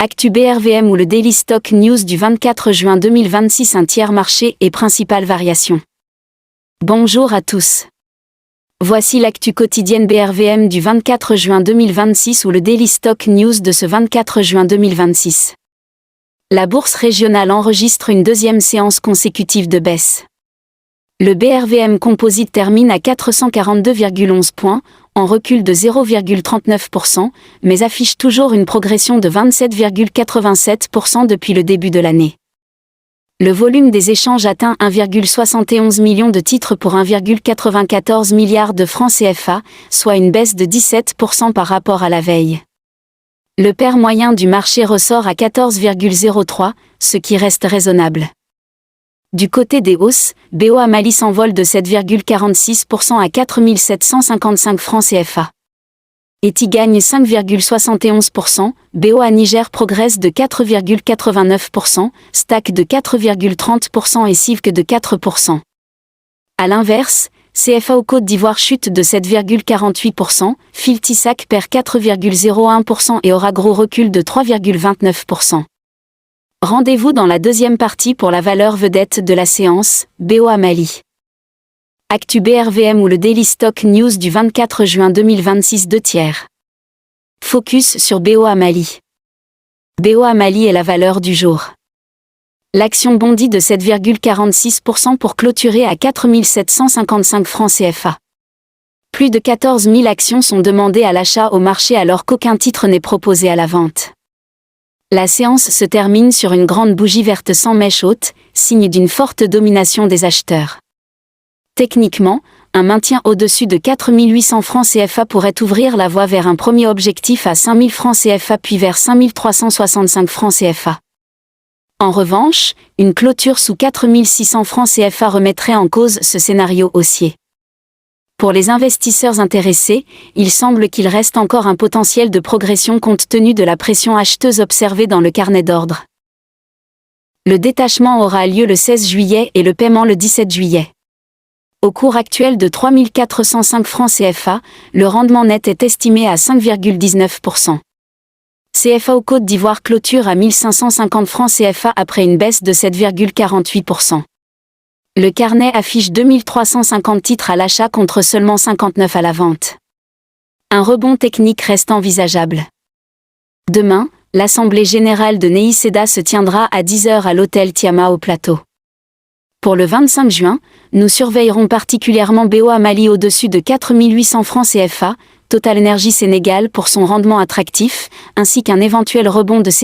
Actu BRVM ou le Daily Stock News du 24 juin 2026. Un tiers marché et principales variations. Bonjour à tous. Voici l'actu quotidienne BRVM du 24 juin 2026 ou le Daily Stock News de ce 24 juin 2026. La bourse régionale enregistre une deuxième séance consécutive de baisse. Le BRVM Composite termine à 442,11 points, en recul de 0,39%, mais affiche toujours une progression de 27,87% depuis le début de l'année. Le volume des échanges atteint 1,71 million de titres pour 1,94 milliard de francs CFA, soit une baisse de 17% par rapport à la veille. Le pair moyen du marché ressort à 14,03, ce qui reste raisonnable. Du côté des hausses, BOA Mali s'envole de 7,46% à 4 755 francs CFA. Eti gagne 5,71%, BOA Niger progresse de 4,89%, Stack de 4,30% et Civc de 4%. A l'inverse, CFA au Côte d'Ivoire chute de 7,48%, Filtisac perd 4,01% et Oragro recule de 3,29%. Rendez-vous dans la deuxième partie pour la valeur vedette de la séance, BOA Mali. Actu BRVM ou le Daily Stock News du 24 juin 2026. 2 tiers. Focus sur BOA Mali. BOA Mali est la valeur du jour. L'action bondit de 7,46% pour clôturer à 4 755 francs CFA. Plus de 14 000 actions sont demandées à l'achat au marché alors qu'aucun titre n'est proposé à la vente. La séance se termine sur une grande bougie verte sans mèche haute, signe d'une forte domination des acheteurs. Techniquement, un maintien au-dessus de 4 800 francs CFA pourrait ouvrir la voie vers un premier objectif à 5 000 francs CFA puis vers 5 365 francs CFA. En revanche, une clôture sous 4 600 francs CFA remettrait en cause ce scénario haussier. Pour les investisseurs intéressés, il semble qu'il reste encore un potentiel de progression compte tenu de la pression acheteuse observée dans le carnet d'ordre. Le détachement aura lieu le 16 juillet et le paiement le 17 juillet. Au cours actuel de 3 405 francs CFA, le rendement net est estimé à 5,19%. CFA au Côte d'Ivoire clôture à 1 550 francs CFA après une baisse de 7,48%. Le carnet affiche 2350 titres à l'achat contre seulement 59 à la vente. Un rebond technique reste envisageable. Demain, l'Assemblée générale de Neï-Seda se tiendra à 10h à l'hôtel Tiama au Plateau. Pour le 25 juin, nous surveillerons particulièrement BOA Mali au-dessus de 4 800 francs CFA, Total Energy Sénégal pour son rendement attractif, ainsi qu'un éventuel rebond de